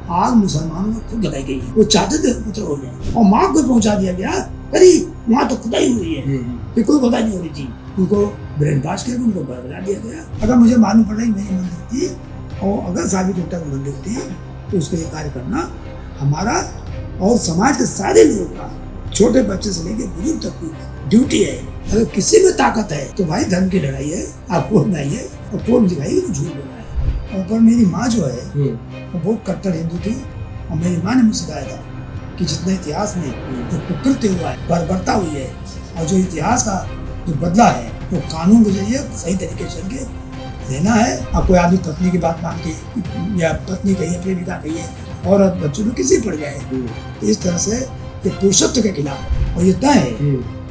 आग मुसलमानों को खुद लगाई गई है। वो चाहते थे पुत्र हो जाए और माँ को पहुंचा दिया गया, अरे वहाँ तो खुदाई हो रही है, फिर कोई खुदाई नहीं हो रही थी। उनको ब्रेन वॉश किया, उनको बरगला दिया गया। अगर मुझे मालूम पड़ा कि मेरी मंदिर थी और अगर साबित होता है मंदिर थी, तो उसके लिए कार्य करना हमारा और समाज के सारे लोगों का, छोटे बच्चे से लेकर बुजुर्ग तक की ड्यूटी है। अगर किसी में ताकत है तो भाई धर्म की लड़ाई है, आप कोर्ट में आइए और कोर्ट दिखाइए कि झूठ बोल रहा है। और पर मेरी माँ जो है वो बहुत कट्टर हिंदू थी और मेरी माँ ने मुझे सिखाया था कि जितना इतिहास में जो कुकृत्य हुआ है, बर्बरता हुई है, और जो इतिहास का जो बदला है वो कानून के जरिए सही तरीके से चल के देना है। अब कोई आदमी पत्नी की बात मान के या पत्नी कहिए, प्रेमिका कहिए, औरत बच्चों में किसी पड़ जाए, तो इस तरह से ये पुरुषत्व के खिलाफ है। और ये तय है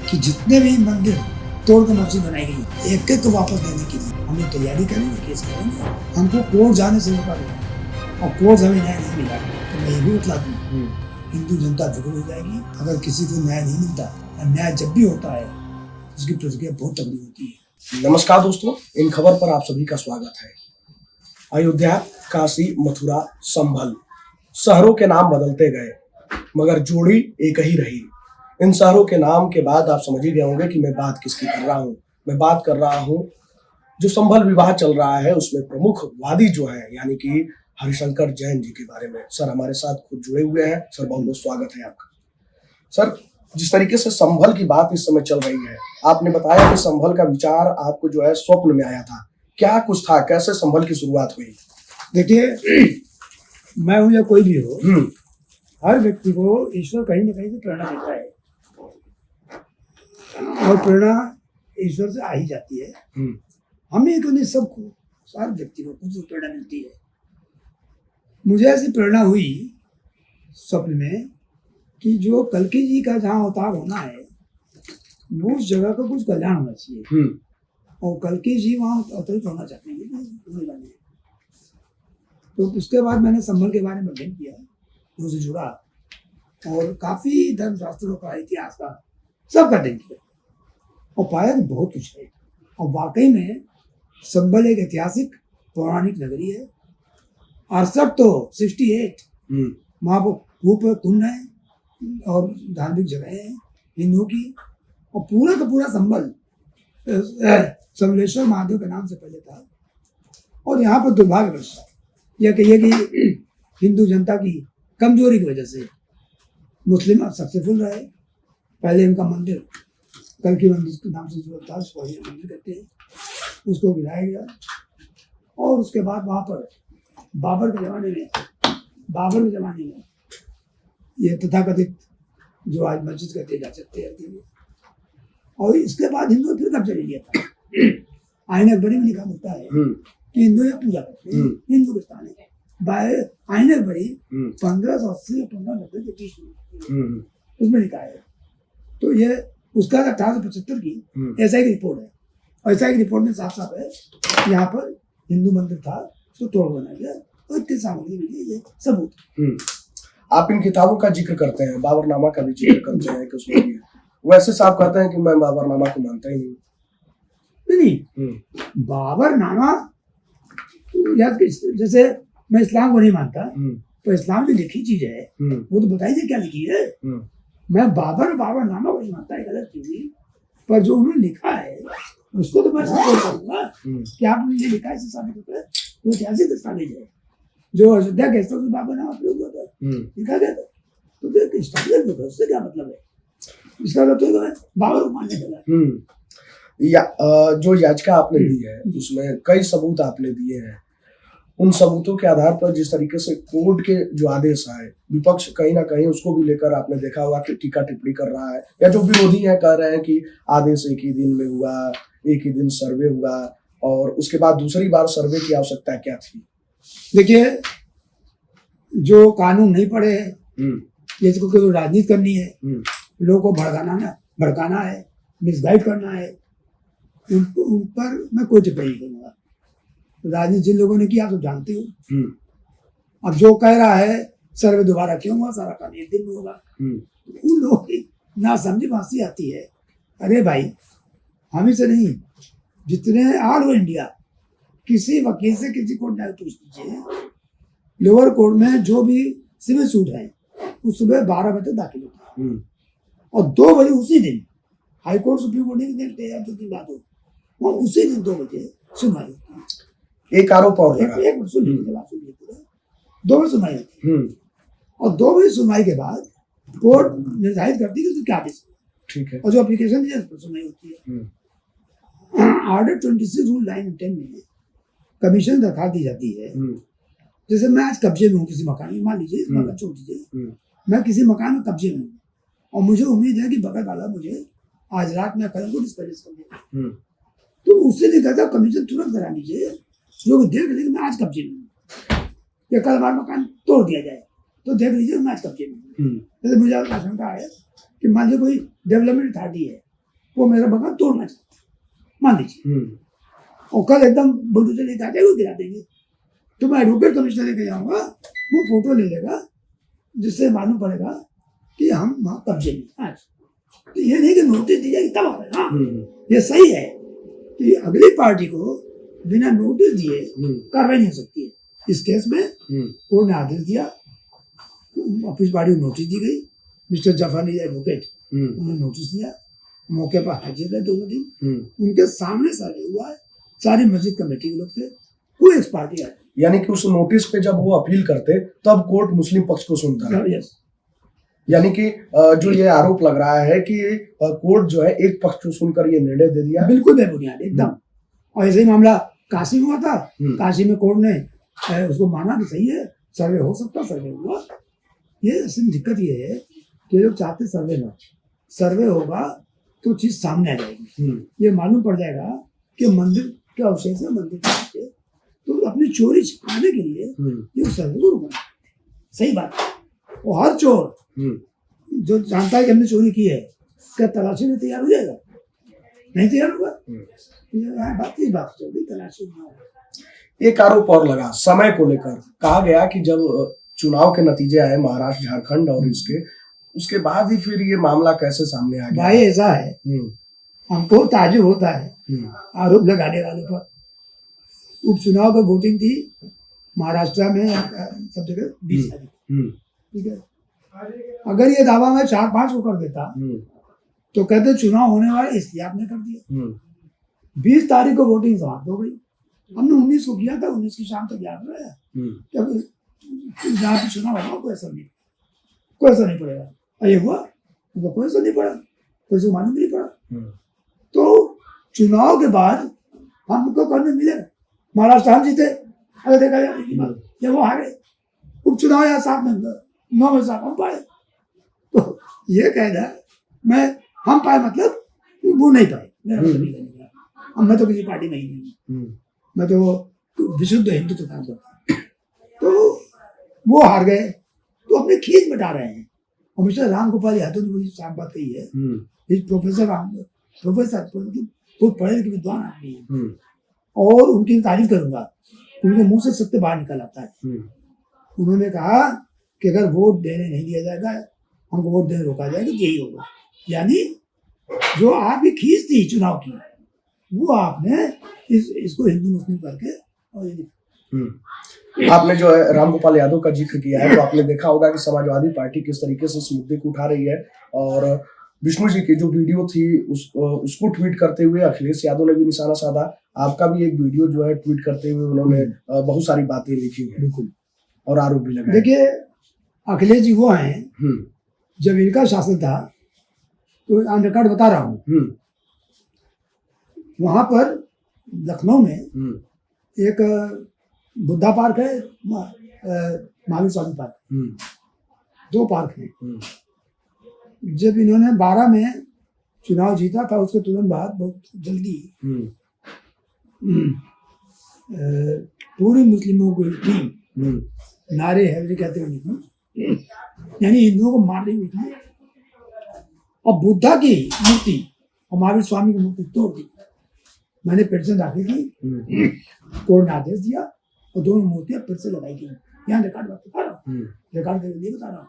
कि जितने भी मंदिर तोड़ कर मस्जिद बनाई गई, एक एक को वापस देने के लिए हम लोग तैयारी करेंगे, केस करेंगे। हमको कोर्ट जाने से रोका गया और कोर्ट हमें न्याय नहीं मिला, तो मैं ये भी बतला दूँ, हिंदू जनता विफल हो जाएगी अगर किसी को न्याय नहीं मिलता। न्याय जब भी होता है उसकी प्रतिक्रिया बहुत तगड़ी होती है। नमस्कार दोस्तों, इन खबर पर आप सभी का स्वागत है। अयोध्या, काशी, मथुरा, संभल, शहरों के नाम बदलते गए मगर जोड़ी एक ही रही। इन शहरों के नाम के बाद आप समझ ही गए होंगे कि मैं बात किसकी कर रहा हूँ। मैं बात कर रहा हूँ जो संभल विवाह चल रहा है उसमें प्रमुख वादी जो है यानी कि हरिशंकर जैन जी के बारे में। सर हमारे साथ खुद जुड़े हुए हैं। सर बहुत बहुत स्वागत है आपका। सर, जिस तरीके से संभल की बात इस समय चल रही है, आपने बताया कि संभल का विचार आपको जो है स्वप्न में आया था, क्या कुछ था, कैसे संभल की शुरुआत हुई? देखिए, मैं हूँ या कोई भी हो, हर व्यक्ति को ईश्वर कहीं ना कहीं से प्रेरणा देता है और प्रेरणा ईश्वर से आ ही जाती है। हमें को नहीं, सबको, हर व्यक्ति को कुछ प्रेरणा मिलती है। मुझे ऐसी प्रेरणा हुई स्वप्न में कि जो कल्कि जी का जहाँ अवतार होना है वो उस जगह का कुछ कल्याण होना चाहिए और कल्कि जी वहाँ अवतरित होना चाहते हैं। तो उसके बाद मैंने संभल के बारे में अध्ययन किया, उससे जुड़ा और काफी धर्मशास्त्रों का, इतिहास का, सब अध्ययन किया और पाया कि बहुत कुछ है। और वाकई में संभल एक ऐतिहासिक पौराणिक नगरी है। 68 तो 68 वहाँ पर खूब कुंड है और धार्मिक जगह है हिंदुओं की। और पूरा का पूरा संभल समलेश्वर महादेव के नाम से पहले था। और यहाँ पर दुर्भाग्यवश यह कहिए कि हिंदू जनता की कमजोरी की वजह से मुस्लिम सक्सेसफुल रहे। पहले इनका मंदिर कल्कि मंदिर के नाम से जो था उसको मंदिर कहते हैं, उसको गिराया गया। और उसके बाद वहाँ पर बाबर के ज़माने में ये तथाकथित जो आज मस्जिद कहते जा सकते हैं। और इसके बाद हिंदुओं फिर कब्जा ले लिया था। आईन अकबरी में लिखा होता है कि हिंदू यहाँ पूजा करते हैं, हिंदुस्तान है। आईन अकबरी 1580 या 1590 के बीच में उसमें लिखा है। तो ये उसका 1875 की ऐसा ही रिपोर्ट है। और ऐसा ही रिपोर्ट में साफ साफ है यहाँ पर हिंदू मंदिर था, उसको तोड़ बनाया गया और इतनी सामग्री मिली, ये सबूत। आप इन किताबों का जिक्र करते हैं, बाबरनामा का भी जिक्र करते हैं कि उसमें भी वैसे साफ कहते हैं कि मैं बाबरनामा को मानता ही नहीं। बाबरनामा जैसे मैं इस्लाम को नहीं मानता, तो इस्लाम की लिखी चीज है वो तो बताइए क्या लिखी है। मैं बाबरनामा को नहीं मानता, एक अलग चीज, पर जो उन्होंने लिखा है उसको तो मैं सपोर्ट करूंगा कि आपने ये लिखा है, इससे साबित होता है वो ऐतिहासिक दस्तावेज है। जो अयोध्या के स्थल से बाबरनामा प्रयोग हुआ था, लिखा गया था, तो उससे क्या मतलब है? इसका मतलब बाबर को मानने चला। जो याचिका आपने दी है उसमें कई सबूत आपने दिए हैं। उन सबूतों के आधार पर जिस तरीके से कोर्ट के जो आदेश आए, विपक्ष कहीं ना कहीं उसको भी लेकर आपने देखा हुआ कि टीका टिप्पणी कर रहा है, या जो विरोधी है कह रहे हैं कि आदेश एक ही दिन में हुआ, एक ही दिन सर्वे हुआ और उसके बाद दूसरी बार सर्वे की आवश्यकता क्या थी? देखिए, जो कानून नहीं पढ़े हैं, जिसको कोई राजनीति करनी है, लोगों को भड़काना है, मिसगाइड करना है, उन पर मैं कोई टिप्पणी नहीं करूँगा। राजनीति जिन लोगों ने किया आप तो जानते हो। अब जो कह रहा है सर्वे दोबारा क्यों हुआ, सारा काम एक दिन में होगा, उन लोगों की ना समझी भाषी आती है। अरे भाई, हम ही से नहीं, जितने ऑल ओवर इंडिया किसी वकील से किसी को न्याय पूछ लीजिए, लोअर कोर्ट में जो भी सिविल सूट है वो सुबह 12 बजे तक दाखिल होता है और 2 बजे उसी दिन हाई कोर्ट सुप्रीम कोर्ट की देखते हैं जो की बात हो वहाँ उसी दिन 2 बजे सुनवाई होती है। एक आरोप और लगा। एक मिनट सुनिए जवाब सुनिए पूरा। 2 बजे सुनवाई होती है और 2 बजे सुनवाई के बाद कोर्ट निर्धारित करती है कि उसको क्या आदेश है। ठीक है। और जो एप्लीकेशन है उस पर सुनवाई होती है। ऑर्डर 26 रूल 9 और 10 में कमीशन दरखास्त दी जाती है। जैसे मैं आज कब्जे में हूँ किसी मकान में, मान लीजिए मकान छोड़ दीजिए, मैं किसी मकान में कब्जे में हूँ और मुझे उम्मीद है कि बगल वाला मुझे आज रात में कल को डिस्पैच कर देगा, तो उससे नहीं कहता कमीशन तुरंत करा लीजिए जो कि देख लीजिए मैं आज कब्जे में हूँ या कल हमारा मकान तोड़ दिया जाए तो देख लीजिए मैं आज कब्जे में हूँ। जैसे मुझे आशंका है कि मान लीजिए कोई डेवलपमेंट अथॉरिटी है वो मेरा मकान तोड़ना चाहता है मान लीजिए और कल एकदम बुलडोजर लेकर आ जाएगा वो गिरा देंगे, तो मैं एडवोकेट कमिश्नर लेके जाऊंगा, वो फोटो ले लेगा जिससे मालूम पड़ेगा कि हम वहाँ कब्जे में आज। तो ये नहीं कि नोटिस दी जाएगी तब आता है। हाँ ये सही है कि अगली पार्टी को बिना नोटिस दिए कार्रवाई नहीं हो सकती है। इस केस में कोर्ट ने आदेश दिया, ऑफिस पार्टी को नोटिस दी गई, मिस्टर जफर एडवोकेट उन्होंने नोटिस दिया, मौके पर हाजिर रहे दोनों दिन, उनके सामने सर्वे हुआ है, सारी मस्जिद कमेटी के लोग थे, कोई एक्स पार्टी आई। यानी कि उस नोटिस पे जब वो अपील करते तब कोर्ट मुस्लिम पक्ष को सुनता है। यस। यानी कि जो ये आरोप लग रहा है कि कोर्ट जो है एक पक्ष को सुनकर ये निर्णय दे दिया। बिल्कुल बेबुनियाद एकदम। और ऐसे ही मामला काशी में हुआ था, काशी में कोर्ट ने उसको माना कि सही है, सर्वे हो सकता, सर्वे हुआ। ये असल दिक्कत ये है कि लोग चाहते सर्वे ना, सर्वे होगा तो चीज सामने आ जाएगी, ये मालूम पड़ जाएगा कि मंदिर के अवशेष है, मंदिर के अवशेष, तो अपनी चोरी छिपाने के लिए ये सर्वे को रुकना सही बात है। और हर चोर जो जानता है कि हमने चोरी की है क्या तलाशी में तैयार हो जाएगा? नहीं तैयार होगा। बात चल रही तलाशी में। एक आरोप और लगा समय को लेकर, कहा गया कि जब चुनाव के नतीजे आए महाराष्ट्र झारखंड और उसके बाद ही फिर ये मामला कैसे सामने आ गया? भाई ऐसा है, हमको ताजुब होता है आरोप लगाने वालों पर। उपचुनाव का वोटिंग थी महाराष्ट्र में सब जगह 20 तारीख, ठीक है। अगर ये दावा मैं 4-5 को कर देता तो कहते चुनाव होने वाले इसलिए आपने कर दिया। 20 तारीख को वोटिंग समाप्त हो गई, हमने 19 को किया था, 19 की शाम तक याद रहा जहाँ पे चुनाव होगा कोई असर नहीं पड़ेगा। और ये हुआ तो कोई असर नहीं पड़ा, कोई से मालूम नहीं पड़ा। तो चुनाव के बाद हमको करने मिलेगा, महाराष्ट्र हम जीते, अगर देखा जाए जब वो हारे, उपचुनाव या 7 में 9 में 7 हम पाए, तो ये कहना मैं हम पाए मतलब वो नहीं पाए, मेरा मतलब नहीं कहने का। अब मैं तो किसी पार्टी में ही नहीं हूँ, मैं तो विशुद्ध हिंदू तो काम करता हूँ। तो वो हार गए तो अपने खींच बटा रहे हैं। और मिस्टर राम गोपाल यादव ने मुझे साफ बात कही है, प्रोफेसर बहुत पढ़े लिखे विद्वान आदमी है और उनकी तारीफ करूंगा, उनके मुंह से सत्य बाहर निकल आता है। उन्होंने कहा कि अगर वोट देने नहीं दिया जाएगा, हमको वोट देने रोका जाएगा तो यही होगा। यानी जो आपकी खींच थी चुनाव की वो आपने इसको हिंदू मुस्लिम करके और आपने जो है रामगोपाल यादव का जिक्र किया है तो आपने देखा होगा कि समाजवादी पार्टी किस तरीके से इस मुद्दे को उठा रही है और विष्णु जी की जो वीडियो थी उसको ट्वीट करते हुए अखिलेश यादव ने भी निशाना साधा। आपका भी एक वीडियो जो है ट्वीट करते हुए उन्होंने बहुत सारी बातें लिखी है। बिल्कुल। और आरोप भी लगाए। देखिए अखिलेश जी वो हैं, जब इनका शासन था तो ऑन रिकॉर्ड बता रहा हूँ, वहां पर लखनऊ में एक बुद्धा पार्क है, महावीर स्वामी पार्क, 2 पार्क हैं। जब इन्होंने 12 में चुनाव जीता था उसके तुरंत बाद बहुत जल्दी पूरी मुस्लिमों की टीम नारे हैदरी कहते हुए यानी हिंदुओं को मार रही थी और बुद्धा की मूर्ति और महावीर स्वामी की मूर्ति तोड़ दी। मैंने पिटीशन दाखिल की, कोर्ट ने आदेश दिया और दोनों मूर्तियां फिर से लगाई गई। यहाँ रिकॉर्ड बता रहा हूँ, रिकॉर्ड के लिए बता रहा हूँ।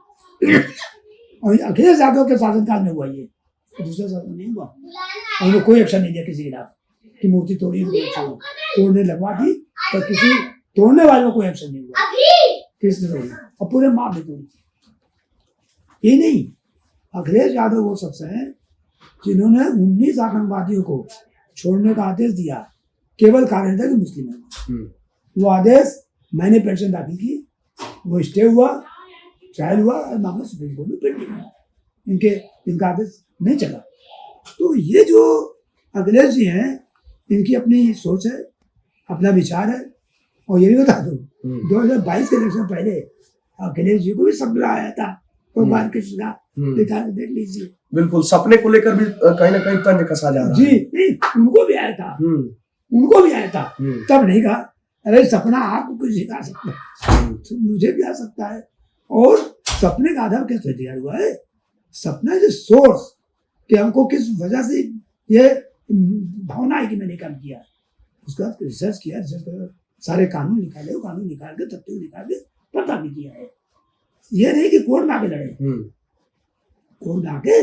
और अखिलेश यादव के शासनकाल में हुआ ये, दूसरे शासन नहीं हुआ। और उन्होंने कोई एक्शन नहीं दिया किसी के खिलाफ कि मूर्ति तोड़ी, कोर्ट ने लगवा दी, तो किसी तोड़ने वाले को कोई एक्शन नहीं हुआ किसने तोड़ी और पूरे माप ने तोड़ी। ये नहीं, अखिलेश यादव वो शख्स हैं जिन्होंने 19 आतंकवादियों को छोड़ने का आदेश दिया, केवल कारण था कि मुस्लिम है। वो आदेश मैंने पेटिशन दाखिल की, वो स्टे हुआ, ट्रायल हुआ और मामला सुप्रीम कोर्ट में पेंडिंग हुआ, इनका आदेश नहीं चला। तो ये जो अखिलेश जी हैं, इनकी अपनी सोच है, अपना विचार है। और ये भी बता दूं, 2022 के इलेक्शन पहले अखिलेश जी को भी सपना आया था, भगवान कृष्ण का, देख लीजिए। बिल्कुल, सपने को लेकर भी कहीं ना कहीं तंज कसा जा रहा है। जी नहीं, उनको भी आया था, उनको भी आया था। तब नहीं कहा अरे सपना आपको कुछ सिखा सकता है, तो मुझे भी आ सकता है। और सपने का आधार कैसे तैयार हुआ है? सपना जो सोर्स कि हमको किस वजह से ये भावना है कि मैंने काम किया, उसके बाद रिसर्च किया, रिसर्च कर सारे कानून निकाले, कानून निकाल के तथ्य निकाल के पता भी किया है। ये नहीं कि कोर्ट में आके लड़े, कोर्ट में आके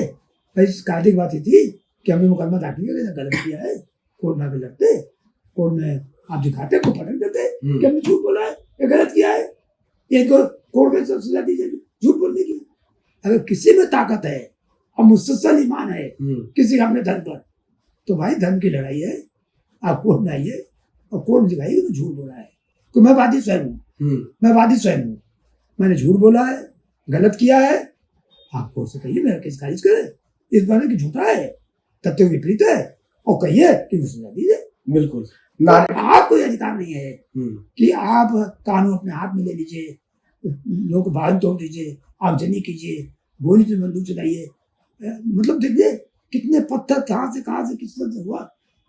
इस कायदे की बात ये थी कि हमने मुकदमा दाखिल किया, गलत किया है, कोर्ट में आके लड़ते, कोर्ट में आप दिखाते को पटक देते कि हमने झूठ बोला है, ये गलत किया है, ये तो कोर्ट में सजा दी जाएगी झूठ बोलने की। अगर किसी में ताकत है और मुसलसल ईमान है किसी का अपने धन पर, तो भाई धन की लड़ाई है, आप कोर्ट में आइए और कोर्ट में दिखाइए कि झूठ बोला है। तो मैं वादी स्वयं हूँ, मैं वादी स्वयं हूँ, मैंने झूठ बोला है, गलत किया है, आप कोर्ट से कहिए मेरा केस खारिज करे, इस बारे की झूठा है, तथ्यों के विपरीत है, और कहिए कि सजा दीजिए। बिल्कुल, आपको यह अधिकार नहीं है कि आप कानून अपने हाथ में ले लीजिए, लोगों को बाहर तोड़ दीजिए, आप जनी कीजिए, गोली से बंदूक चलाइए। मतलब देखिए कितने पत्थर कहाँ से किस तरह से हुआ,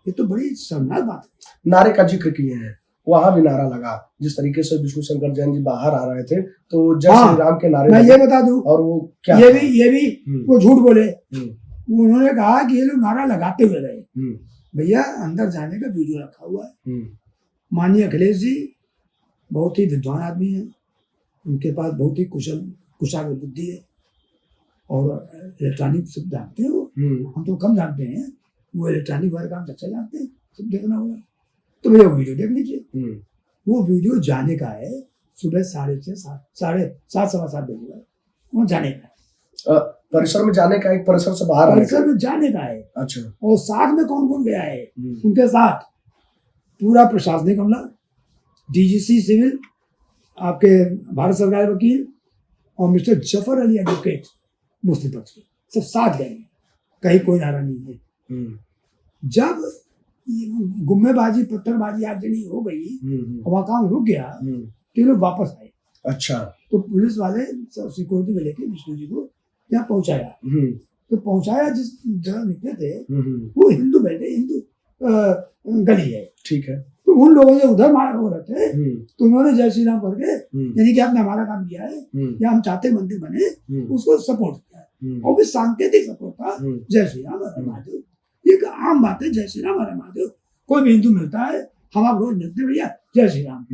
ये तो बड़ी शर्मनाक बात है। नारे का जिक्र किए हैं, वहां भी नारा लगा, जिस तरीके से विष्णु शंकर जैन जी बाहर आ रहे थे तो जय श्री राम के नारे, मैं ये बता दूं, और वो क्या ये भी वो झूठ बोले। उन्होंने कहा कि ये लोग नारा लगाते हुए रहे। भैया अंदर जाने का वीडियो रखा हुआ है। माननीय अखिलेश जी बहुत ही विद्वान आदमी हैं, उनके पास बहुत ही कुशल बुद्धि है, और इलेक्ट्रॉनिक सब जानते हैं वो, हम तो कम जानते हैं, वो इलेक्ट्रॉनिक वर्क काम अच्छा जानते हैं, सब देखना होगा। तो भैया वीडियो देख लीजिए, वो वीडियो जाने का है सुबह 6:30 सवा 7 बजे का, वो जाने का है, परिसर में जाने का, एक परिसर से बाहर परिसर में जाने का है। अच्छा, और साथ में कौन कौन गया है उनके साथ? पूरा प्रशासनिक अमला, डीजीसी सिविल, आपके भारत सरकार वकील, और मिस्टर जफर अली एडवोकेट मुस्लिम पक्ष के, सब साथ गए हैं, कहीं कोई नारा नहीं है। जब गुम्मेबाजी पत्थरबाजी आगजनी हो गई और वहाँ काम रुक गया तो ये लोग वापस आए। अच्छा, तो पुलिस वाले सिक्योरिटी में लेके विष्णु जी को यहाँ पहुंचाया। तो पहुंचाया जिस जगह निकले थे वो हिंदू बैठे, हिंदू गली है, ठीक है। तो उन लोगों ने उधर मार हो रहे थे, तो उन्होंने जय श्री राम करके, यानी कि आपने हमारा काम किया है या हम चाहते मंदिर बने, उसको सपोर्ट किया, और भी सांकेतिक सपोर्ट था, जय श्री राम हरे महादेव। ये एक आम बात है, जय श्री राम हरे महादेव, कोई भी हिंदू मिलता है, हम आप रोज मिलते भैया जय श्री राम,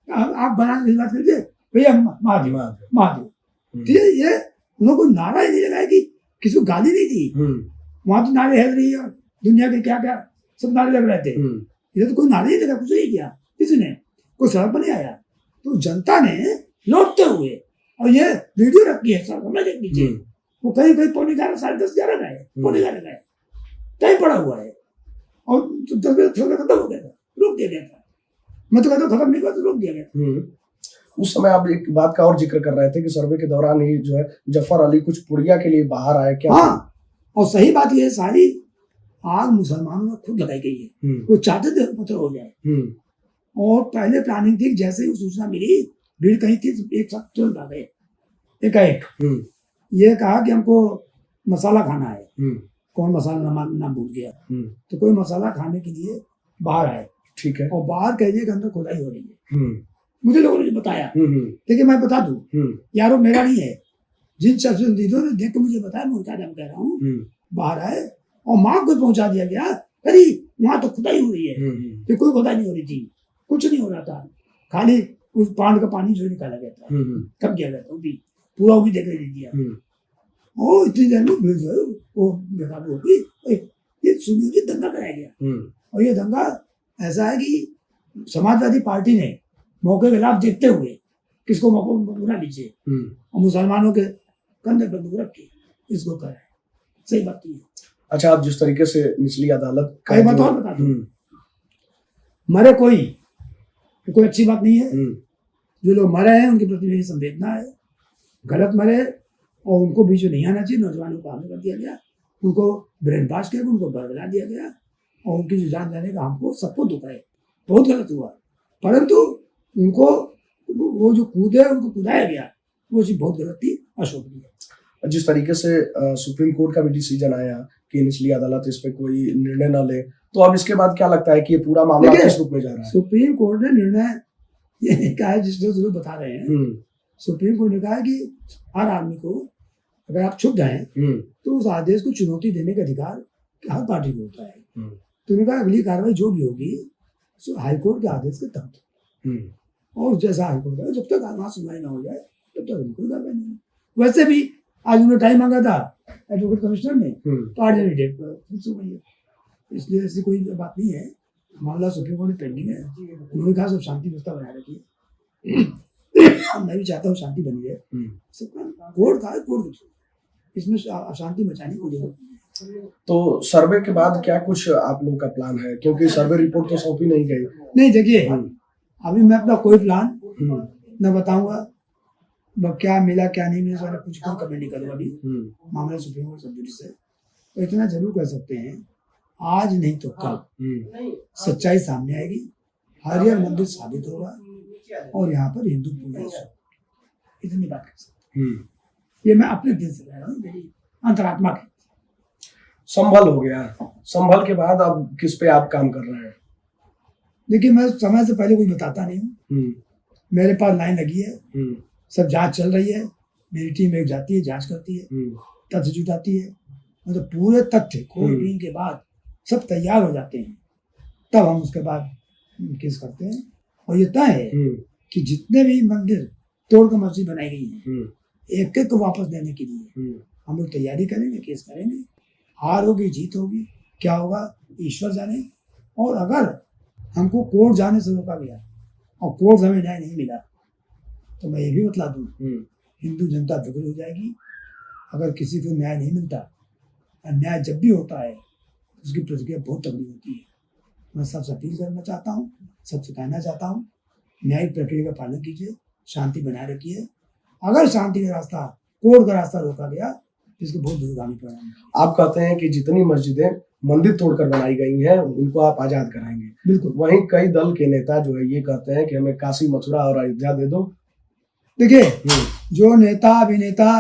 आप बना के बात करके भैया महादेव महादेव। ये उनको नारा ही नहीं लगा कि किसी को गाली नहीं दी, वहां तो नारे हिल रही है, दुनिया के क्या क्या सब नारे लग रहे थे, इधर तो कोई नारे नहीं लगा, कुछ नहीं किया किसी ने, कोई सड़क पर नहीं आया। तो जनता ने लौटते हुए, और ये वीडियो रखी है सड़क में, देख लीजिए, वो कहीं 11:30 11:30 गए, 11:30 गए, टाइम पड़ा हुआ है, और 10 बजे खत्म हो गया था, रोक दिया गया था। मैं तो कहता हूँ खत्म नहीं हुआ तो रोक दिया गया था। उस समय आप एक बात का और जिक्र कर रहे थे कि सर्वे के दौरान ही जो है जफर अली कुछ पुड़िया के लिए बाहर आए, क्या? हाँ, और सही बात ये, सारी आग मुसलमानों ने खुद लगाई गई है, वो चाहते थे पत्र हो जाए, और पहले प्लानिंग थी, जैसे ही सूचना मिली, भीड़ कहीं थी, एक साथ तुरंत आ गए, एक ये कहा कि हमको मसाला खाना है, कौन मसाला नाम भूल गया, तो कोई मसाला खाने के लिए बाहर आए, ठीक है, और बाहर कहिए कि अंदर खुदाई हो रही है, मुझे लोगों ने बताया, देखिए मैं बता दूं यारो, मेरा नहीं है, जिन शख्सियतों ने देख के मुझे बताया, मैं उनका नाम कह रहा हूँ, बाहर आए और माँ को पहुंचा दिया गया, अरे वहां तो खुदाई हो रही है, फिर कोई खुदाई नहीं हो रही थी, कुछ नहीं हो रहा था, खाली उस पांड का पानी जो निकाला गया था, कब किया गया था, पूरा वो भी देख दिया, और इतनी देर में भीड़ जो है वो बेकाबू हो गई। ये सुनियोजित दंगा कराया गया, और ये दंगा ऐसा है कि समाजवादी पार्टी ने मौके के लाभ देखते हुए किसको मौका बुला लीजिए, और मुसलमानों के कंधे पर बंदूक रख के इसको कराए, सही बात नहीं है। अच्छा, आप जिस तरीके से निचली अदालत का कई बात और बता दूं, मरे कोई अच्छी बात नहीं है। जो लोग मरे हैं उनके प्रति मेरी संवेदना है, गलत मरे और उनको बीच में नहीं आना चाहिए, नौजवानों को आगे कर दिया गया, उनको ब्रेन वॉश किया, उनको बरगला दिया गया और उनकी जो जान जाने का हमको सबको दुख है, बहुत गलत हुआ। परंतु उनको वो जो कूदे उनको कूदाया गया वो चीज बहुत गलत थी, अशोभनीय है। जिस तरीके से सुप्रीम कोर्ट का भी डिसीजन आया कि निचली अदालत इस पे कोई निर्णय न ले, तो अब इसके बाद क्या लगता है कि ये पूरा मामला किस रूप में जा रहा है? सुप्रीम कोर्ट ने निर्णय ये कहा है, जिस जो बता रहे हैं, सुप्रीम कोर्ट ने कहा है कि हर आदमी को अगर आप छुप जाएं तो उस आदेश को चुनौती देने का अधिकार हर पार्टी को होता है। तो उन्होंने कहा अगली कार्रवाई जो भी होगी हाईकोर्ट के आदेश के तहत, और जैसा हाईकोर्ट का जब तक वहाँ सुनवाई ना हो जाए तब तक कोई कार्रवाई नहीं। वैसे भी आज उन्होंने टाइम मांगा था एडवोकेट कमिश्नर ने, तो 8 जनवरी डेट पर फिक्स हो गई है, इसलिए ऐसी कोई बात नहीं है। मामला सुप्रीम कोर्ट में पेंडिंग है, उन्होंने कहा सब शांति व्यवस्था बनाए रखिए। मैं भी चाहता हूँ शांति बनी है, कोर्ट का कोर्ट, इसमें अशांति मचाने की जरूरत नहीं है। तो सर्वे के बाद क्या कुछ आप लोगों का प्लान है, क्योंकि सर्वे रिपोर्ट तो सौंपी नहीं गई? नहीं देखिए, अभी मैं अपना कोई प्लान न बताऊंगा, क्या मिला क्या नहीं मिला कुछ कोई कमेंट नहीं करूंगा। अभी मामला सुप्रीम कोर्ट सब जुडिस है, तो इतना जरूर कर सकते हैं, आज नहीं तो कल सच्चाई सामने आएगी, हरिहर मंदिर साबित होगा और यहाँ पर हिंदू पूजा, इतनी बात कर सकते। ये मैं अपने दिल से कह रहा हूँ, मेरी अंतरात्मा की। संभल हो गया, संभल के बाद अब किस पे आप काम कर रहे हैं? देखिए, मैं समय से पहले कुछ बताता नहीं हूँ, मेरे पास लाइन लगी है, सब जांच चल रही है, मेरी टीम एक जाती है, जांच करती है, तथ्य जुटाती है, मतलब पूरे तथ्य खोजबीन के बाद सब तैयार हो जाते हैं, तब हम उसके बाद केस करते हैं। और ये तय है कि जितने भी मंदिर तोड़कर मस्जिद बनाई गई है, एक एक को वापस देने के लिए हम लोग तैयारी करेंगे, केस करेंगे। हार होगी जीत होगी, क्या होगा ईश्वर जाने। और अगर हमको कोर्ट जाने से रोका गया और कोर्ट हमें न्याय नहीं मिला, तो मैं ये भी बतला दूं, हिंदू जनता विकल हो जाएगी। अगर किसी को न्याय नहीं मिलता, अन्याय जब भी होता है उसकी प्रतिक्रिया बहुत तगड़ी होती है। मैं सबसे अपील करना चाहता हूँ, सबसे कहना चाहता हूँ, न्यायिक प्रक्रिया का पालन कीजिए, शांति बनाए रखिए। अगर शांति का रास्ता, कोर्ट का रास्ता रोका गया, इसके बहुत दूरगामी परिणाम। आप कहते हैं कि जितनी मस्जिदें मंदिर तोड़कर बनाई गई हैं उनको आप आजाद कराएंगे। बिल्कुल। वहीं कई दल के नेता जो है ये कहते हैं कि हमें काशी, मथुरा और अयोध्या दे दो। देखिए, जो नेता अभिनेता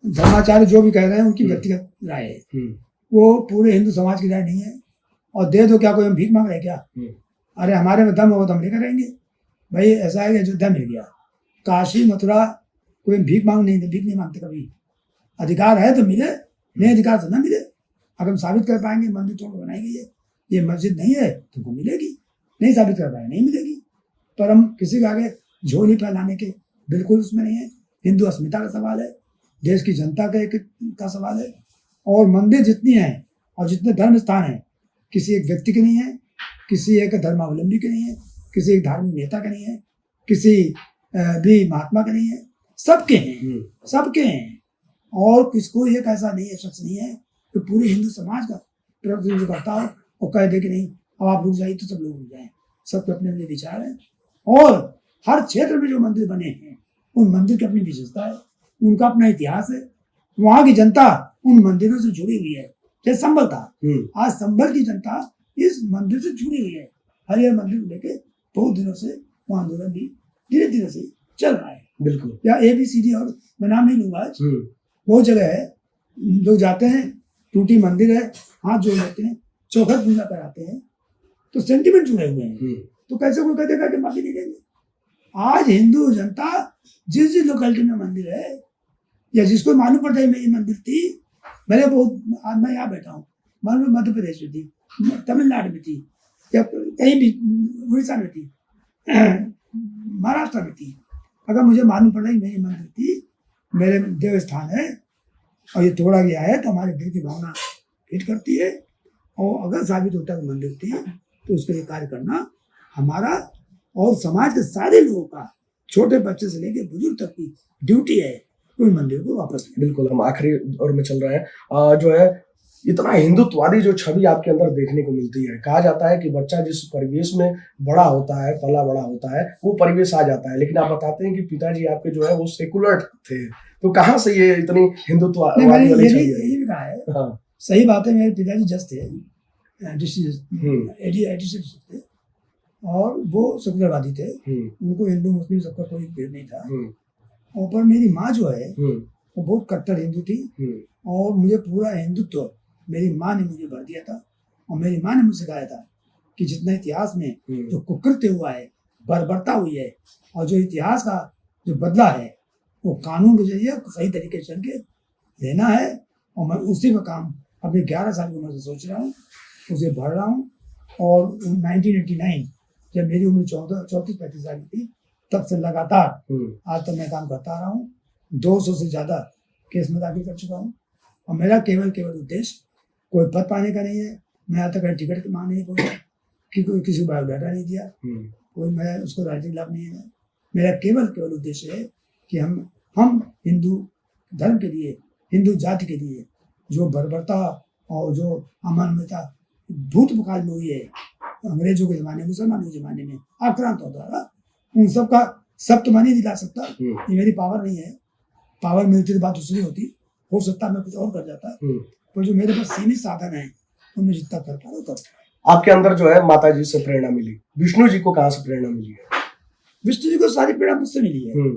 धर्माचार्य जो भी कह रहे हैं उनकी व्यक्तिगत राय है, वो पूरे हिंदू समाज की राय नहीं है। और दे दो क्या, कोई हम भीख मांग रहे हैं क्या? अरे हमारे में दम होगा तो हम लेकर रहेंगे। भाई ऐसा है कि अयोध्या मिल गया, काशी मथुरा कोई भीख नहीं मांगते कभी। अधिकार है तो मिले, नहीं अधिकार तो ना मिले। अगर हम साबित कर पाएंगे मंदिर तोड़ बनाई गई है, ये मस्जिद नहीं है, तुमको मिलेगी। नहीं साबित कर पाएंगे, नहीं मिलेगी। पर हम किसी के आगे झोली फैलाने के बिल्कुल उसमें नहीं है। हिंदू अस्मिता का सवाल है, देश की जनता का सवाल है। और मंदिर जितनी हैं और जितने धर्म स्थान हैं, किसी एक व्यक्ति के नहीं है, किसी एक धर्मावलंबी के नहीं है, किसी एक धार्मिक नेता के नहीं है, किसी भी महात्मा के नहीं है, सबके हैं, सबके हैं। और किसको एक ऐसा नहीं है, शख्स नहीं है कि पूरे हिंदू समाज का प्रतिनिधित्व करता हो और कह दे कि नहीं अब आप रुक जाइए तो सब लोग रुक जाएं। सबके अपने अपने विचार हैं। और हर क्षेत्र में जो मंदिर बने हैं उन मंदिर की अपनी विशेषता है, उनका अपना इतिहास है। वहाँ की जनता उन मंदिरों से जुड़ी हुई है। जैसे संभल था, आज संभल की जनता इस मंदिर से जुड़ी हुई है। हरिहर मंदिर को लेके बहुत दिनों से वो आंदोलन भी धीरे धीरे से चल रहा है। बिल्कुल। या ABCD और मैं नाम नहीं लूंगा, आज बहुत जगह है, लोग जाते हैं, टूटी मंदिर है, हाथ जोड़ लेते हैं, चौखट पूजा कराते हैं, तो सेंटिमेंट जुड़े हुए हैं। तो कैसे कोई कह देगा कि माफी नहीं देंगे? आज हिंदू जनता जिस जिस लोकेलिटी में मंदिर है या जिसको मालूम पड़ता है मेरी मंदिर थी, मैंने बहुत, आज मैं यहाँ बैठा हूँ, मालूम मध्य प्रदेश में थी, तमिलनाडु में थी, या कहीं भी उड़ीसा में थी, महाराष्ट्र में थी, अगर मुझे मालूम पड़ रहा है मेरी मंदिर थी, मेरे देव स्थान है और ये तोड़ा गया है, तो हमारे दिल की भावना हिट करती है। और अगर साबित होता है मंदिर थी तो उसके लिए कार्य करना हमारा और समाज के सारे लोगों का छोटे बच्चे से लेके बुजुर्ग तक की ड्यूटी है कोई मंदिर को वापस ले। बिल्कुल, हम आखिरी दौर में चल रहे हैं। जो है इतना हिंदुत्ववादी जो छवि आपके अंदर देखने को मिलती है, कहा जाता है कि बच्चा जिस परिवेश में बड़ा होता है, पला बड़ा होता है, वो परिवेश आ जाता है। लेकिन आप बताते हैं कि पिताजी आपके जो है वो सेकुलर थे, तो कहाँ से ये इतनी हिंदुत्ववादी वाली छवि है? यही भी कहा है। हाँ, सही बात है, मेरे पिताजी जज थे, एडिशन थे, और वो सेकुलरवादी थे। उनको हिंदू मुस्लिम सबका कोई भेद नहीं था। और पर मेरी माँ जो है वो बहुत कट्टर हिंदू थी, और मुझे पूरा हिंदुत्व मेरी माँ ने मुझे भर दिया था। और मेरी माँ ने मुझसे कहा था कि जितना इतिहास में जो कुकृत्य हुआ है, बर्बरता हुई है, और जो इतिहास का जो बदला है वो कानून के जरिए सही तरीके से चल के लेना है। और मैं उसी में काम अपने 11 साल की उम्र से सोच रहा हूँ, उसे भर रहा हूँ। और 1989 जब मेरी उम्र 34-35 साल की थी, तब से लगातार आज तक मैं काम करता रहा हूँ। 200 से ज़्यादा केस में दाखिल कर चुका हूँ। और मेरा केवल उद्देश्य कोई पद पाने का नहीं है। मैं आज तक टिकट की मांग नहीं पहुँचा, कि कोई किसी को बायोडाटा नहीं दिया, कोई मैं उसको राजनीतिक लाभ नहीं है। मेरा केवल उद्देश्य है कि हम हिंदू धर्म के लिए, हिंदू जाति के लिए जो बर्बरता और जो अमानवीयता भूतकाल में हुई है, अंग्रेजों के ज़माने, मुसलमानों के ज़माने में आक्रांतों द्वारा, उन सब का सब तो मैं नहीं दिला सकता, ये मेरी पावर नहीं है। पावर मिलती तो बात दूसरी होती, हो सकता मैं कुछ और कर जाता, पर जो मेरे पास सीमित साधन है उनमें जितना कर पा रहा हूँ कर। आपके अंदर जो है माता जी से प्रेरणा मिली, विष्णु जी को कहाँ से प्रेरणा मिली है? विष्णु जी को सारी प्रेरणा मुझसे मिली है।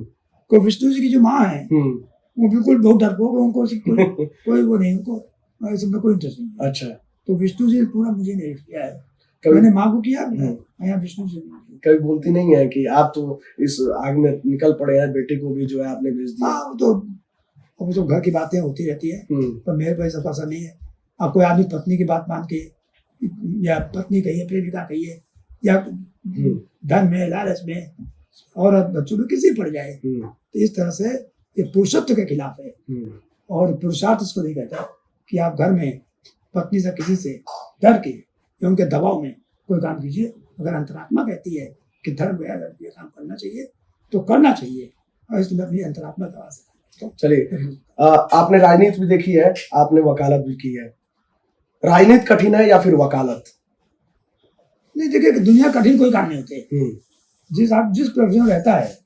को विष्णु जी की जो माँ है वो बिल्कुल बहुत डरपोक है, उनको कोई वो नहीं, उनको इसमें कोई इंटरेस्ट नहीं। अच्छा, तो विष्णु जी पूरा मुझे नहीं किया है, मैंने माँ को किया, यहाँ विष्णु जी कभी बोलती नहीं है कि आप तो इस आग में निकल पड़े हैं, बेटे को भी जो है आपने भेज दिया? हाँ, वो तो घर की बातें होती रहती है, पर मेरे पे ऐसा पसंद नहीं है। अब कोई आदमी पत्नी की बात मान के, या पत्नी कहिए, प्रेमिका कहिए, या धन में, लालच में, औरत बच्चों में किसी पड़ जाए, तो इस तरह से ये पुरुषत्व के खिलाफ है। और पुरुषार्थ इसको नहीं कहता कि आप घर में पत्नी से किसी से डर के या उनके दबाव में कोई काम कीजिए। अगर अंतरात्मा कहती है कि धर्म गया ये काम करना चाहिए तो करना चाहिए, और इसलिए अपनी अंतरात्मा दबा से। तो चलिए, आपने राजनीति भी देखी है, आपने वकालत भी की है। राजनीति कठिन है या फिर वकालत? नहीं, देखिए दुनिया कठिन कोई काम नहीं होते। जिस प्रोफेशन रहता है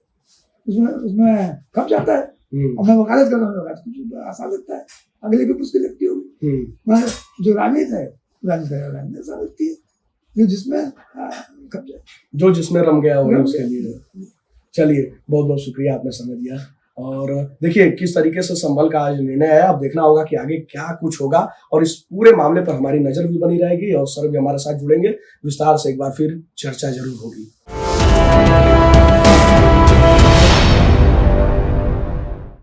उसमें खप जाता है। और मैं वकालत कर रहा हूँ, कुछ आसान लगता है, अगले की मुश्किल लगती होगी। मैं जो राजनीति है, राजनीति आसान लगती है, जो जिसमें खप जाए, जो जिसमें रम गया वही उसके लिए। चलिए, बहुत बहुत शुक्रिया, आपने समय दिया। और देखिए किस तरीके से संभल का आज निर्णय है। अब देखना होगा कि आगे क्या कुछ होगा, और इस पूरे मामले पर हमारी नजर भी बनी रहेगी, और सर भी हमारे साथ जुड़ेंगे। विस्तार से एक बार फिर चर्चा जरूर होगी।